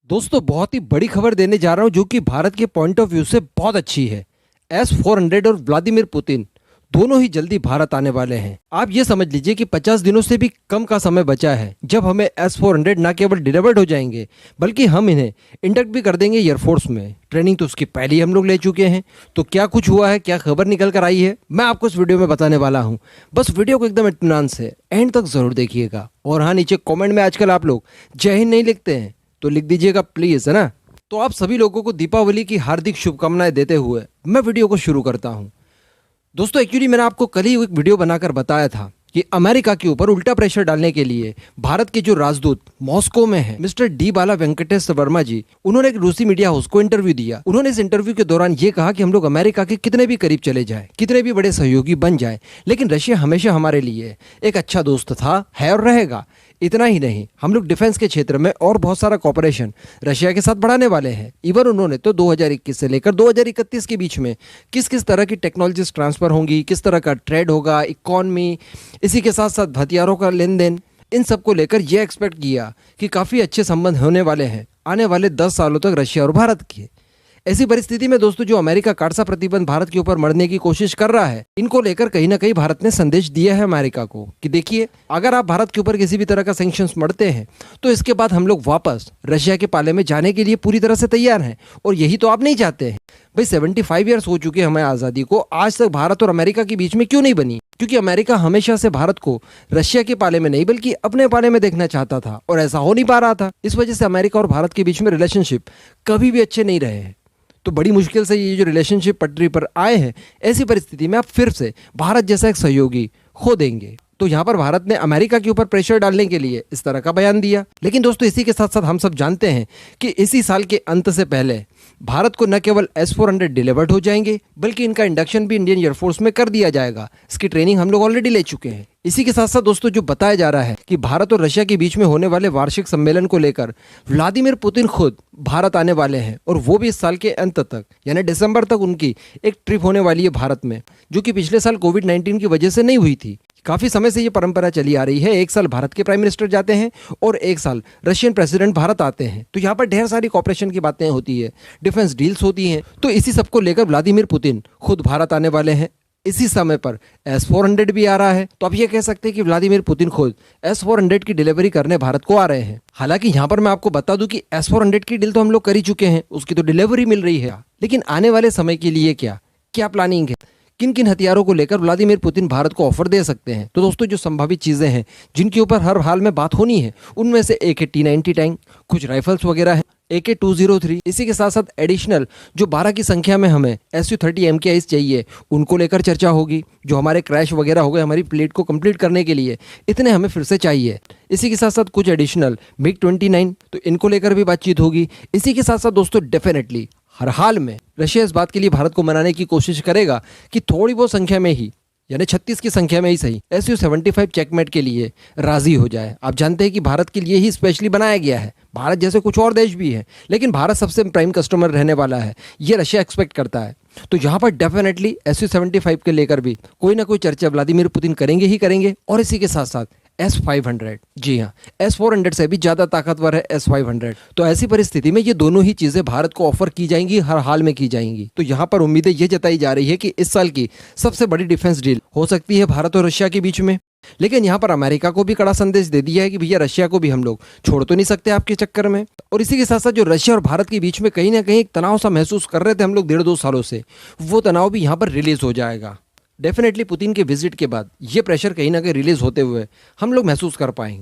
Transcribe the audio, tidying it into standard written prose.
दोस्तों बहुत ही बड़ी खबर देने जा रहा हूं जो कि भारत के पॉइंट ऑफ व्यू से बहुत अच्छी है। S-400 और व्लादिमीर पुतिन दोनों ही जल्दी भारत आने वाले हैं। आप ये समझ लीजिए कि 50 दिनों से भी कम का समय बचा है जब हमें S-400 ना केवल डिलीवर्ड हो जाएंगे बल्कि हम इन्हें इंडक्ट भी कर देंगे एयरफोर्स में। ट्रेनिंग तो उसकी पहले ही हम लोग ले चुके हैं। तो क्या कुछ हुआ है, क्या खबर निकल कर आई है, मैं आपको इस वीडियो में बताने वाला हूँ। बस वीडियो को एकदम इत्मीनान से एंड तक जरूर देखिएगा। और हाँ, नीचे कॉमेंट में आजकल आप लोग जय हिंद नहीं लिखते हैं तो लिख दीजिएगा प्लीज, है ना। तो आप सभी लोगों को दीपावली की हार्दिक शुभकामनाएं देते हुए मैं वीडियो को शुरू करता हूं। दोस्तों एक्चुअली मैंने आपको कल ही एक वीडियो बनाकर बताया था कि अमेरिका के ऊपर उल्टा प्रेशर डालने के लिए भारत के जो राजदूत मॉस्को में हैं, मिस्टर डी बाला वेंकटेश वर्मा जी, उन्होंने एक रूसी मीडिया हाउस को इंटरव्यू दिया। उन्होंने इस इंटरव्यू के दौरान ये कहा कि हम लोग अमेरिका के कितने भी करीब चले जाएं, कितने भी बड़े सहयोगी बन जाएं, लेकिन रशिया हमेशा हमारे लिए एक अच्छा दोस्त था, है और रहेगा। इतना ही नहीं, हम लोग डिफेंस के क्षेत्र में और बहुत सारा कॉपरेशन रशिया के साथ बढ़ाने वाले हैं। इवन उन्होंने तो 2021 से लेकर 2031 के बीच में किस किस तरह की टेक्नोलॉजीज ट्रांसफर होंगी, किस तरह का ट्रेड होगा, इकॉनमी, इसी के साथ साथ हथियारों का लेन देन, इन सब को लेकर यह एक्सपेक्ट किया कि काफ़ी अच्छे संबंध होने वाले हैं आने वाले 10 सालों तक रशिया और भारत के। ऐसी परिस्थिति में दोस्तों जो अमेरिका काटसा प्रतिबंध भारत के ऊपर मढ़ने की कोशिश कर रहा है, इनको लेकर कहीं ना कहीं भारत ने संदेश दिया है अमेरिका को कि देखिए, अगर आप भारत के ऊपर किसी भी तरह का सैंक्शंस मढ़ते हैं तो इसके बाद हम लोग वापस रशिया के पाले में जाने के लिए पूरी तरह से तैयार हैं। और यही तो आप नहीं चाहते हैं। भाई 75 ईयर्स हो चुके हमें आज़ादी को, आज तक भारत और अमेरिका के बीच में क्यों नहीं बनी? क्योंकि अमेरिका हमेशा से भारत को रशिया के पाले में नहीं बल्कि अपने पाले में देखना चाहता था और ऐसा हो नहीं पा रहा था। इस वजह से अमेरिका और भारत के बीच में रिलेशनशिप कभी भी अच्छे नहीं रहे हैं। तो बड़ी मुश्किल से ये जो रिलेशनशिप पटरी पर आए हैं, ऐसी परिस्थिति में आप फिर से भारत जैसा एक सहयोगी खो देंगे। तो यहाँ पर भारत ने अमेरिका के ऊपर प्रेशर डालने के लिए इस तरह का बयान दिया। लेकिन दोस्तों इसी के साथ साथ हम सब जानते हैं कि इसी साल के अंत से पहले भारत को न केवल S-400 डिलीवर्ड हो जाएंगे बल्कि इनका इंडक्शन भी इंडियन एयरफोर्स में कर दिया जाएगा। इसकी ट्रेनिंग हम लोग ऑलरेडी ले चुके हैं। इसी के साथ साथ दोस्तों जो बताया जा रहा है कि भारत और रशिया के बीच में होने वाले वार्षिक सम्मेलन को लेकर व्लादिमीर पुतिन खुद भारत आने वाले हैं, और वो भी इस साल के अंत तक यानी दिसंबर तक उनकी एक ट्रिप होने वाली है भारत में, जो कि पिछले साल कोविड-19 की वजह से नहीं हुई थी। काफ़ी समय से ये परंपरा चली आ रही है, एक साल भारत के प्राइम मिनिस्टर जाते हैं और एक साल रशियन प्रेसिडेंट भारत आते हैं। तो यहाँ पर ढेर सारी कॉपरेशन की बातें होती है, डिफेंस डील्स होती हैं। तो इसी सब को लेकर व्लादिमीर पुतिन खुद भारत आने वाले हैं। इसी समय पर S-400 भी आ रहा है। तो आप ये कह सकते हैं कि व्लादिमीर पुतिन खुद S-400 की डिलीवरी करने भारत को आ रहे हैं। हालांकि यहाँ पर मैं आपको बता दूं कि S-400 की डील तो हम लोग कर ही चुके हैं, उसकी तो डिलीवरी मिल रही है। लेकिन आने वाले समय के लिए क्या प्लानिंग है, किन किन हथियारों को लेकर व्लादिमीर पुतिन भारत को ऑफर दे सकते हैं? तो दोस्तों जो संभावित चीजें हैं जिनके ऊपर हर हाल में बात होनी है, उनमें से एक है T-90 टैंक, कुछ राइफल्स वगैरह है, AK-203, इसी के साथ साथ एडिशनल जो 12 की संख्या में हमें Su-30 MKIs चाहिए, उनको लेकर चर्चा होगी। जो हमारे क्रैश वगैरह हो गए हमारी प्लेट को कंप्लीट करने के लिए, इतने हमें फिर से चाहिए। इसी के साथ साथ कुछ एडिशनल MiG-29, तो इनको लेकर भी बातचीत होगी। इसी के साथ साथ दोस्तों डेफिनेटली हर हाल में रशिया इस बात के लिए भारत को मनाने की कोशिश करेगा कि थोड़ी बहुत संख्या में ही, यानी 36 की संख्या में ही सही, Su-75 चेकमेट के लिए राजी हो जाए। आप जानते हैं कि भारत के लिए ही स्पेशली बनाया गया है। भारत जैसे कुछ और देश भी हैं, लेकिन भारत सबसे प्राइम कस्टमर रहने वाला है, ये रशिया एक्सपेक्ट करता है। तो यहाँ पर डेफिनेटली Su-75 के लेकर भी कोई ना कोई चर्चा व्लादिमीर पुतिन करेंगे ही करेंगे। और इसी के साथ साथ S-500, जी हाँ, S-400 से भी ज़्यादा ताकतवर है S-500। तो ऐसी परिस्थिति में ये दोनों ही चीज़ें भारत को ऑफर की जाएंगी, हर हाल में की जाएंगी। तो यहाँ पर उम्मीदें ये जताई जा रही है कि इस साल की सबसे बड़ी डिफेंस डील हो सकती है भारत और रशिया के बीच में। लेकिन यहाँ पर अमेरिका को भी कड़ा संदेश दे दिया है कि भैया रशिया को भी हम लोग छोड़ तो नहीं सकते आपके चक्कर में। और इसी के साथ साथ जो रशिया और भारत के बीच में कहीं ना कहीं एक तनाव सा महसूस कर रहे थे हम लोग 1.5-2 सालों से, वो तनाव भी यहाँ पर रिलीज हो जाएगा। डेफिनेटली पुतिन के विजिट के बाद ये प्रेशर कहीं ना कहीं रिलीज होते हुए हम लोग महसूस कर पाएंगे।